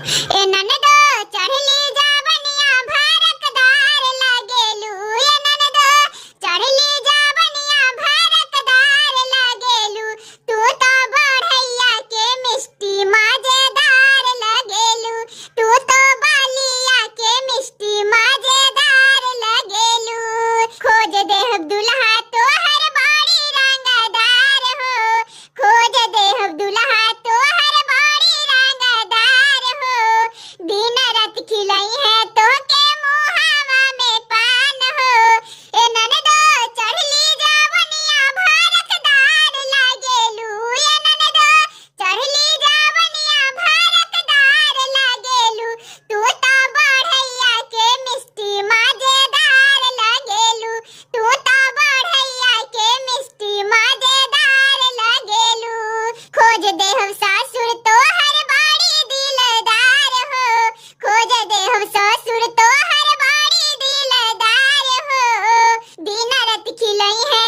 ए ननदो चढ़ली जावनिया भारकदार लागेलू। ए ननदो चढ़ली जावनिया भारकदार लागेलू। तू तो बढ़ैया के मिष्टी मजेदार लागेलू। तू तो बालिया के मिष्टी मजेदार लागेलू। खोज देहब दुल्हा तोहर बड़ी रंगदार हो। खोज देहब दुल्हा तोहर बड़ी रंगदार हो। दिन रात खिलाई है तो के मुहावा में पान हो। ए ननदो चढ़ली जावनिया भारकदार लागेलू। ए ननदो चढ़ली जावनिया भारकदार लागेलू। तू तो बढ़ैया के मिष्टी मजेदार लागेलू। तू तो बढ़ैया के मिष्टी मजेदार लागेलू। खोज देहब सासुर तोहर बड़ी दिलदार हो। खोज देहब ससुर तोहर बड़ी दिलदार हो। दिन रात खिलई है